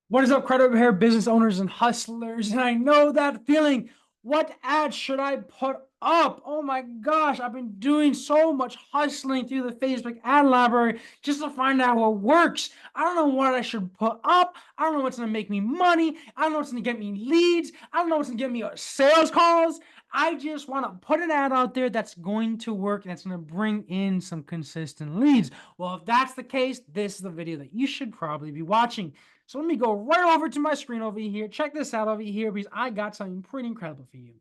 What is up, credit repair business owners and hustlers? And I know that feeling. What ads should I put up? Oh my gosh, I've been doing so much hustling through the Facebook ad library just to find out what works. I don't know what I should put up. I don't know what's going to make me money. I don't know what's going to get me leads. I don't know what's going to get me sales calls. I just want to put an ad out there that's going to work and that's going to bring in some consistent leads. Well, if that's the case, this is the video that you should probably be watching. So let me go right over to my screen over here. Check this out over here because I got something pretty incredible for you.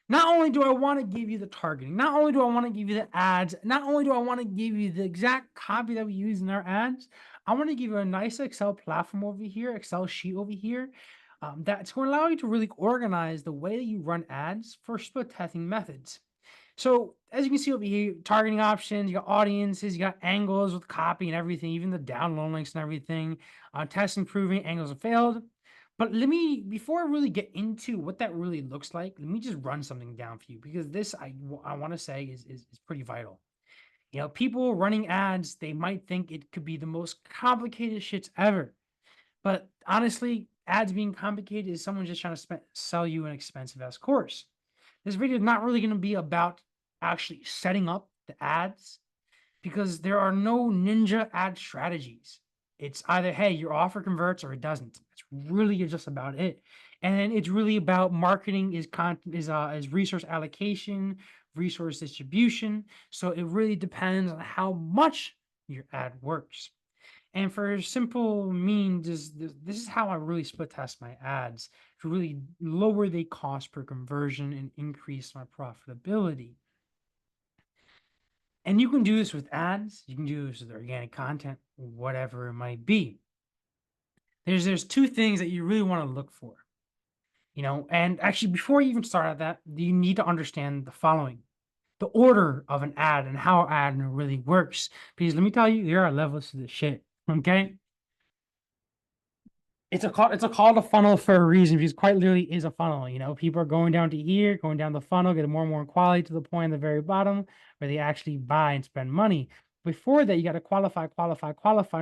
Not only do I want to give you the targeting, not only do I want to give you the ads, not only do I want to give you the exact copy that we use in our ads, I want to give you a nice Excel platform over here, Excel sheet over here, that's going to allow you to really organize the way that you run ads for split testing methods. So as you can see over here, targeting options, you got audiences, you got angles with copy and everything, even the download links and everything, testing, proving angles have failed. But before I really get into what that really looks like, let me just run something down for you because this I want to say is pretty vital. You know, people running ads, they might think it could be the most complicated shits ever. But honestly, ads being complicated is someone just trying to sell you an expensive ass course. This video is not really going to be about actually setting up the ads because there are no ninja ad strategies. It's either, hey, your offer converts or it doesn't. It's really just about it. And it's really about marketing is resource allocation, resource distribution. So it really depends on how much your ad works. And for simple means, this is how I really split test my ads to really lower the cost per conversion and increase my profitability. And you can do this with ads, you can do this with organic content, whatever it might be. There's two things that you really want to look for, you know, and actually before you even start at that, you need to understand the following. The order of an ad and how an ad really works. Because let me tell you, there are levels to this shit. Okay. It's a call to funnel for a reason because quite literally is a funnel. You know, people are going down to here, going down the funnel, getting more and more quality to the point at the very bottom where they actually buy and spend money. Before that, you got to qualify,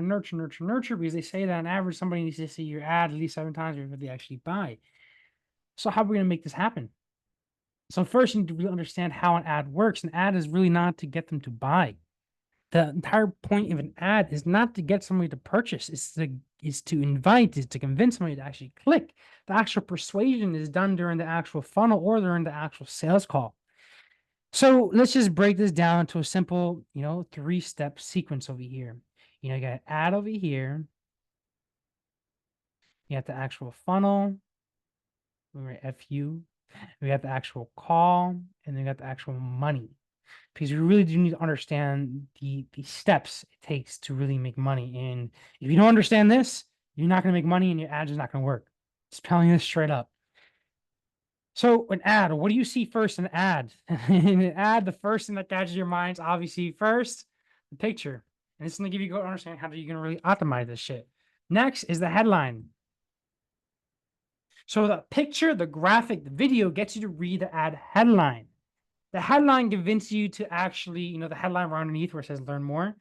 nurture, because they say that on average somebody needs to see your ad at least 7 times before they actually buy. So how are we gonna make this happen? So first, you need to really understand how an ad works. An ad is really not to get them to buy. The entire point of an ad is not to get somebody to purchase, is to invite, is to convince somebody to actually click. The actual persuasion is done during the actual funnel or during the actual sales call. So let's just break this down to a simple, 3-step sequence over here. You got an ad over here. You have the actual funnel. We're FU. We have the actual call, and then we got the actual money. Because you really do need to understand the steps it takes to really make money. And if you don't understand this, you're not going to make money and your ad is not going to work. Just telling you this straight up. So an ad, what do you see first in an ad? In an ad, the first thing that catches your mind is obviously first the picture. And it's going to give you a good understanding how you're going to really optimize this shit. Next is the headline. So the picture, the graphic, the video gets you to read the ad headline. The headline convinces you to actually, the headline right underneath where it says learn more.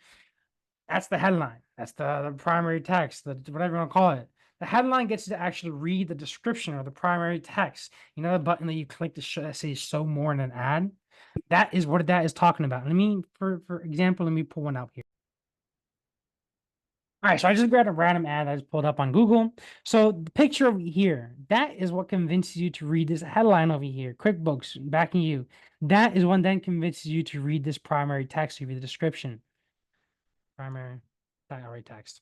That's the headline. That's the primary text, whatever you want to call it. The headline gets you to actually read the description or the primary text. You know, the button that you click to show that says show more in an ad. That is what that is talking about. Let me, for example, let me pull one out here. All right, so I just grabbed a random ad that I just pulled up on Google. So the picture over here, that is what convinces you to read this headline over here. QuickBooks backing you. That is what then convinces you to read this primary text over the description. Primary text.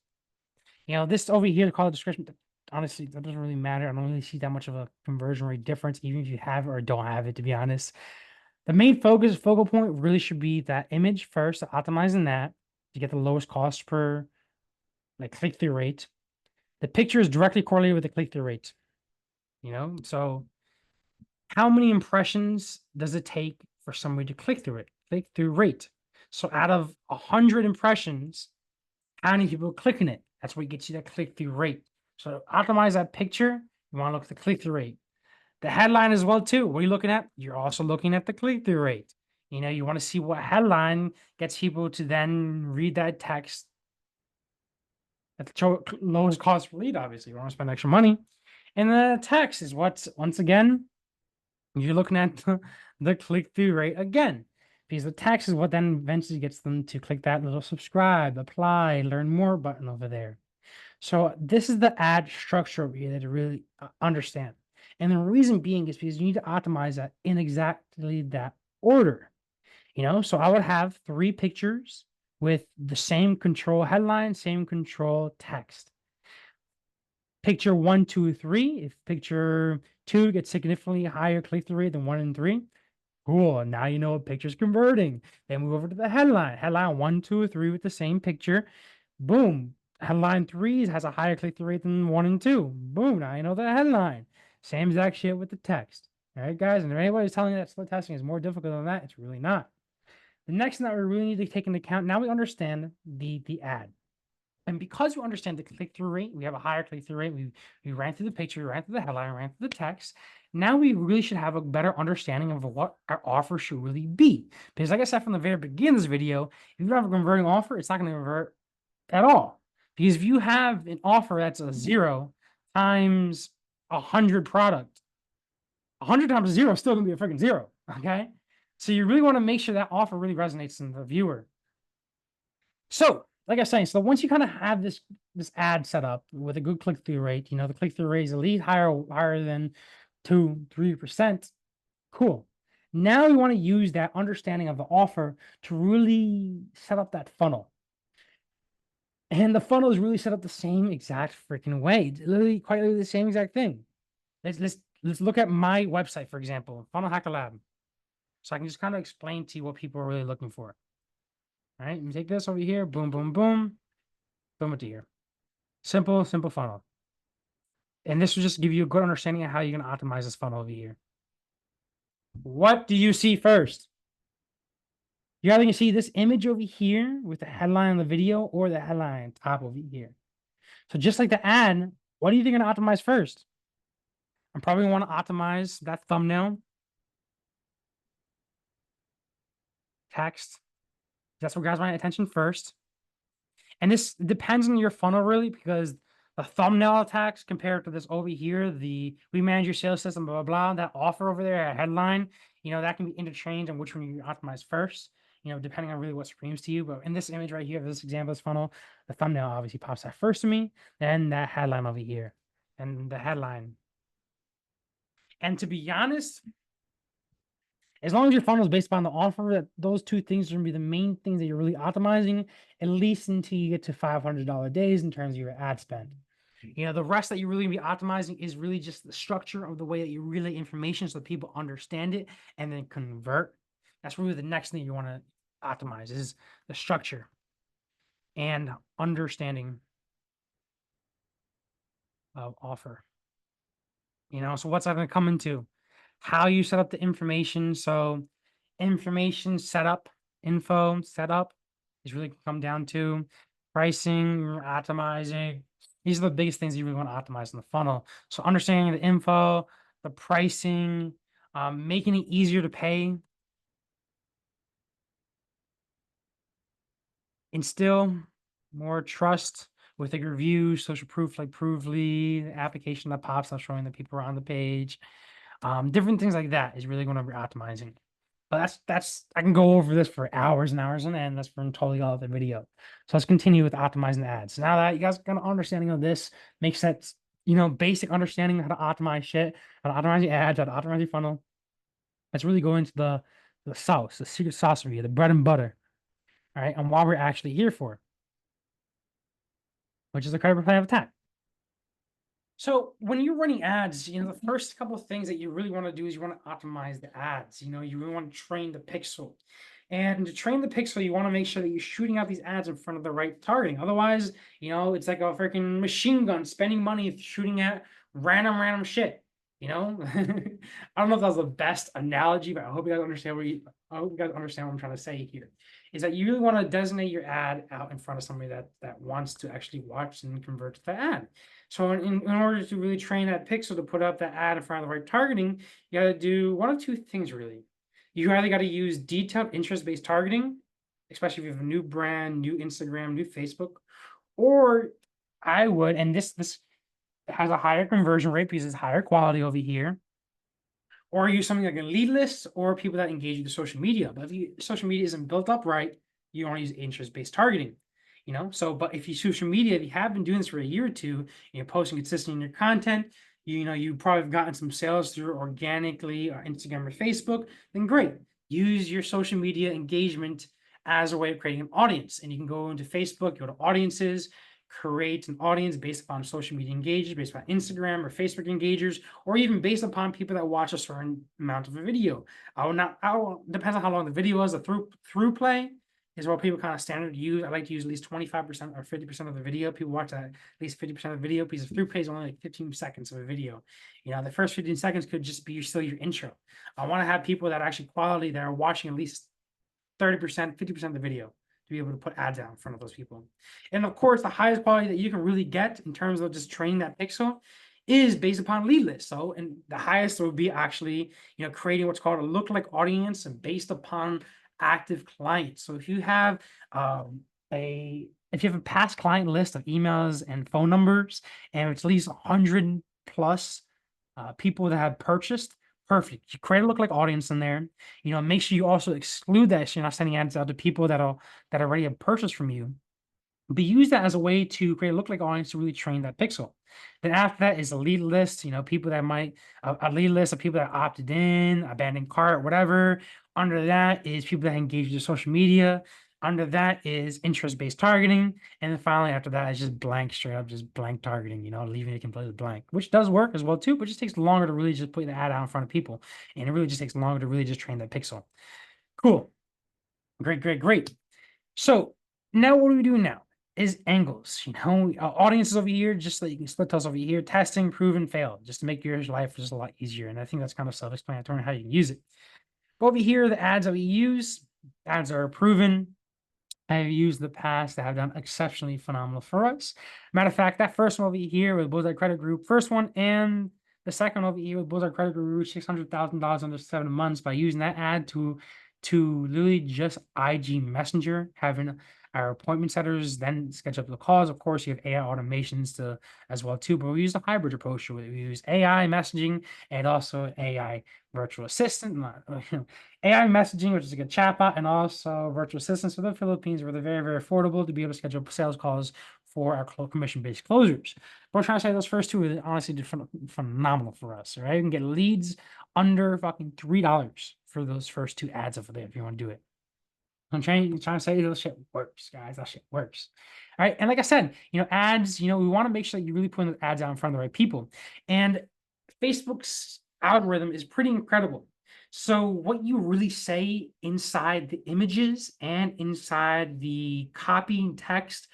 This over here to call the description. Honestly, that doesn't really matter. I don't really see that much of a conversion rate difference, even if you have it or don't have it, to be honest. The main focal point really should be that image first, optimizing that to get the lowest cost per click-through rate. The picture is directly correlated with the click-through rate. So how many impressions does it take for somebody to click through it? Click-through rate. So out of 100 impressions, how many people clicking it? That's what gets you that click-through rate. So optimize that picture. You want to look at the click-through rate. The headline as well, too. What are you looking at? You're also looking at the click-through rate. You want to see what headline gets people to then read that text At the lowest cost per lead, obviously. You want to spend extra money. And the text is what's, once again, you're looking at the click-through rate again. Because the text is what then eventually gets them to click that little subscribe, apply, learn more button over there. So this is the ad structure over here that to really understand. And the reason being is because you need to optimize that in exactly that order. So I would have 3 pictures with the same control headline, same control text. Picture 1, 2, 3. If picture 2 gets significantly higher click-through rate than 1 and 3, cool. Now you know what picture's converting. Then move over to the headline. Headline 1, 2, 3 with the same picture. Boom. Headline 3 has a higher click-through rate than 1 and 2. Boom. Now you know the headline. Same exact shit with the text. All right, guys. And if anybody's telling you that split testing is more difficult than that, it's really not. The next thing that we really need to take into account, now we understand the ad. And because we understand the click-through rate, we have a higher click-through rate. We ran through the picture, we ran through the headline, we ran through the text. Now we really should have a better understanding of what our offer should really be. Because like I said from the very beginning of this video, if you don't have a converting offer, it's not going to convert at all. Because if you have an offer that's a 0 times 100 product, 100 times 0 is still going to be a freaking 0. Okay. So you really want to make sure that offer really resonates in the viewer. So, like I was saying, so once you kind of have this ad set up with a good click-through rate, the click-through rate is at least higher than 2-3%. Cool. Now we want to use that understanding of the offer to really set up that funnel. And the funnel is really set up the same exact freaking way. It's quite literally the same exact thing. Let's look at my website, for example, Funnel Hacker Lab. So I can just kind of explain to you what people are really looking for. All right, let me take this over here. Boom, boom, boom. Boom it to here. Simple funnel. And this will just give you a good understanding of how you're going to optimize this funnel over here. What do you see first? You're either going to see this image over here with the headline on the video or the headline top over here. So just like the ad, what do you think you're going to optimize first? I'm probably going to want to optimize that thumbnail. Text. That's what grabs my attention first. And this depends on your funnel really, because the thumbnail attacks compared to this over here, we manage your sales system, blah, blah, blah, that offer over there, a headline, that can be interchanged on which one you optimize first, depending on really what screams to you. But in this image right here, this example, this funnel, the thumbnail obviously pops out first to me, then that headline over here, and the headline. And to be honest, as long as your funnel is based upon the offer, that those 2 things are going to be the main things that you're really optimizing, at least until you get to $500 days in terms of your ad spend. The rest that you really be optimizing is really just the structure of the way that you relay information so that people understand it and then convert. That's really the next thing you want to optimize is the structure and understanding of offer. So what's that going to come into? How you set up the information. So information setup, info setup is really come down to pricing, optimizing. These are the biggest things you really want to optimize in the funnel. So understanding the info, the pricing, making it easier to pay. Instill more trust with like reviews, social proof like Provely, application that pops up showing that people are on the page. Different things like that is really going to be optimizing. But that's I can go over this for hours and hours on end. That's for totally all the video. So let's continue with optimizing the ads. So now that you guys got an understanding of this, makes sense, basic understanding of how to optimize shit, how to optimize your ads, how to optimize your funnel. Let's really go into the sauce, the secret sauce review, the bread and butter. All right, and what we're actually here for, which is the credit plan of attack. So when you're running ads, the first couple of things that you really want to do is you want to optimize the ads. You really want to train the pixel. And to train the pixel, you want to make sure that you're shooting out these ads in front of the right targeting. Otherwise, it's like a freaking machine gun spending money shooting at random shit. I don't know if that was the best analogy, but I hope you guys understand I hope you guys understand what I'm trying to say here. Is that you really want to designate your ad out in front of somebody that wants to actually watch and convert to the ad. So in order to really train that pixel to put up that ad in front of the right targeting, you got to do one of 2 things really. You either got to use detailed interest-based targeting, especially if you have a new brand, new Instagram, new Facebook, or I would, and this has a higher conversion rate because it's higher quality over here, or use something like a lead list or people that engage with the social media. But if social media isn't built up right, you want to use interest-based targeting. So but if you social media, if you have been doing this for a year or two, you're posting consistently in your content, you probably have gotten some sales through organically or Instagram or Facebook, then great. Use your social media engagement as a way of creating an audience. And you can go into Facebook, go to audiences, create an audience based upon social media engagers, based upon Instagram or Facebook engagers, or even based upon people that watch a certain amount of a video. Depends on how long the video is. The through play is what people kind of standard use. I like to use at least 25% or 50% of the video. People watch that at least 50% of the video because the through play is only like 15 seconds of a video. The first 15 seconds could just be still your intro. I want to have people that are actually quality that are watching at least 30%, 50% of the video to be able to put ads out in front of those people. And of course, the highest quality that you can really get in terms of just training that pixel is based upon lead list. So, and the highest would be actually, creating what's called a lookalike audience and based upon active clients. So if you have a past client list of emails and phone numbers, and it's at least 100 plus people that have purchased, perfect. You create a lookalike audience in there. Make sure you also exclude that so you're not sending ads out to people that already have purchased from you. But use that as a way to create a lookalike audience to really train that pixel. Then after that is a lead list, people that might a lead list of people that opted in, abandoned cart, whatever. Under that is people that engage with your social media. Under that is interest-based targeting. And then finally, after that is just blank, straight up, just blank targeting, leaving it completely blank, which does work as well too, but just takes longer to really just put the ad out in front of people. And it really just takes longer to really just train that pixel. Cool. Great, great, great. So now what are we doing now? Is angles, audiences over here, just so you can split those over here, testing, proven, failed, just to make your life just a lot easier. And I think that's kind of self-explanatory how you can use it. But over here, the ads that we use, ads are proven. I've used the past that have done exceptionally phenomenal for us. Matter of fact, that first one over here with Bullseye Credit Group, first one, and the second over here with Bullseye Credit Group reached $600,000 under 7 months by using that ad to literally just IG Messenger, having our appointment setters then schedule up the calls. Of course, you have AI automations to as well too, but we use a hybrid approach. We use AI messaging and also AI virtual assistant, AI messaging, which is like a chatbot, and also virtual assistants for the Philippines, where they're very, very affordable to be able to schedule sales calls for our commission-based closers. But I'm trying to say those first two are honestly phenomenal for us, right? You can get leads under fucking $3 for those first two ads over there if you want to do it. I'm trying to say that shit works, guys. That shit works. All right. And like I said, ads, we want to make sure that you really put the ads out in front of the right people. And Facebook's algorithm is pretty incredible. So what you really say inside the images and inside the copy and text,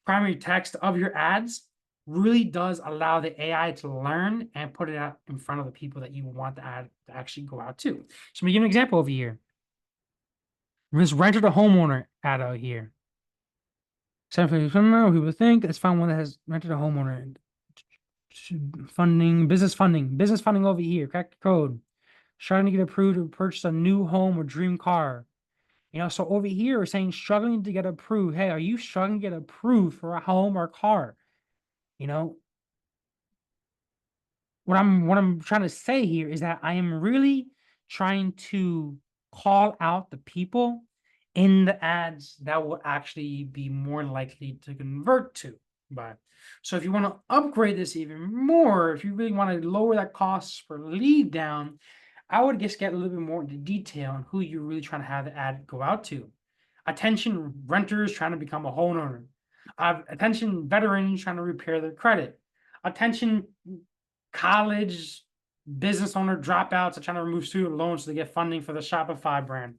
primary text of your ads really does allow the AI to learn and put it out in front of the people that you want the ad to actually go out to. So let me give an example over here. This rented a homeowner ad out here. People think let's find one that has rented a homeowner. Business funding over here. Crack the code. Trying to get approved to purchase a new home or dream car. So over here we're saying struggling to get approved. Hey, are you struggling to get approved for a home or car? What I'm trying to say here is that I am really trying to call out the people in the ads that will actually be more likely to convert to. But so if you want to upgrade this even more, if you really want to lower that cost per lead down, I would just get a little bit more into detail on who you're really trying to have the ad go out to. Attention renters trying to become a homeowner. Attention veterans trying to repair their credit. Attention college business owner dropouts are trying to remove student loans so they get funding for the Shopify brand.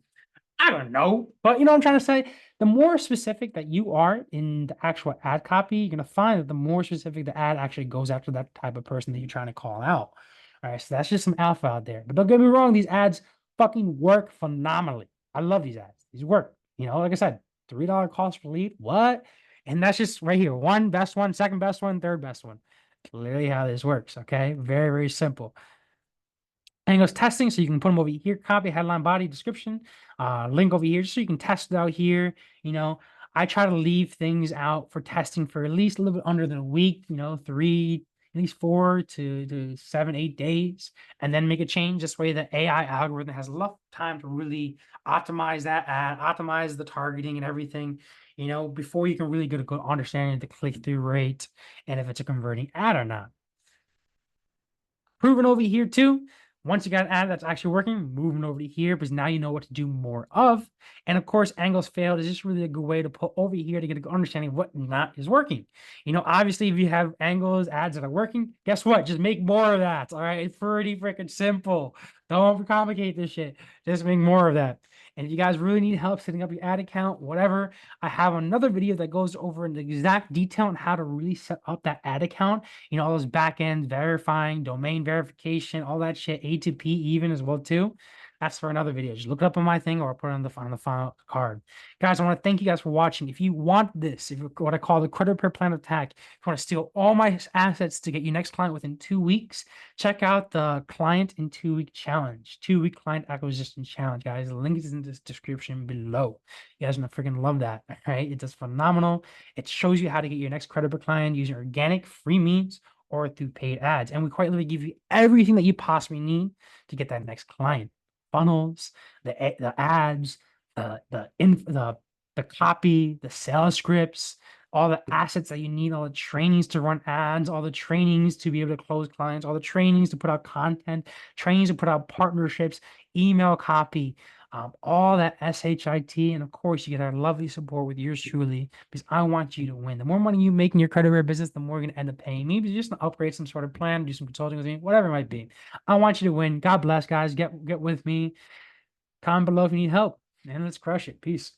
I don't know, but what I'm trying to say, the more specific that you are in the actual ad copy, you're going to find that the more specific the ad actually goes after that type of person that you're trying to call out. All right, so that's just some alpha out there. But don't get me wrong, these ads fucking work phenomenally. I love these ads. These work. Like I said, $3 cost per lead. What? And that's just right here. One best one, second best one, third best one. Clearly how this works. Okay, very, very simple. And it goes testing, so you can put them over here, copy, headline, body, description, link over here, just so you can test it out here. I try to leave things out for testing for at least a little bit under than a week, 3, at least 4 to 7, 8 days, and then make a change. This way, the AI algorithm has enough time to really optimize that ad, optimize the targeting and everything, before you can really get a good understanding of the click-through rate and if it's a converting ad or not. Proven over here too. Once you got an ad that's actually working, moving over to here because now you know what to do more of. And of course, angles failed is just really a good way to put over here to get a good understanding of what not is working. Obviously, if you have angles, ads that are working, guess what? Just make more of that. All right. It's pretty freaking simple. Don't complicate this shit. Just make more of that. And if you guys really need help setting up your ad account, whatever, I have another video that goes over in the exact detail on how to really set up that ad account. All those back end verifying, domain verification, all that shit, A2P even as well too. That's for another video. Just look it up on my thing or I'll put it on the final card. Guys, I want to thank you guys for watching. If you want this, if you what I call the credit repair plan attack, if you want to steal all my assets to get your next client within 2 weeks, check out the client in 2 week challenge, 2 week client acquisition challenge, guys. The link is in this description below. You guys are gonna freaking love that. All right, it does phenomenal. It shows you how to get your next credit repair client using organic free means or through paid ads. And we quite literally give you everything that you possibly need to get that next client. Funnels, the ads, the copy, the sales scripts, all the assets that you need, all the trainings to run ads, all the trainings to be able to close clients, all the trainings to put out content, trainings to put out partnerships, email copy, all that SHIT. And of course, you get our lovely support with yours truly because I want you to win. The more money you make in your credit repair business, the more you're going to end up paying me because you're just going to upgrade some sort of plan, do some consulting with me, whatever it might be. I want you to win. God bless, guys. Get with me. Comment below if you need help. And let's crush it. Peace.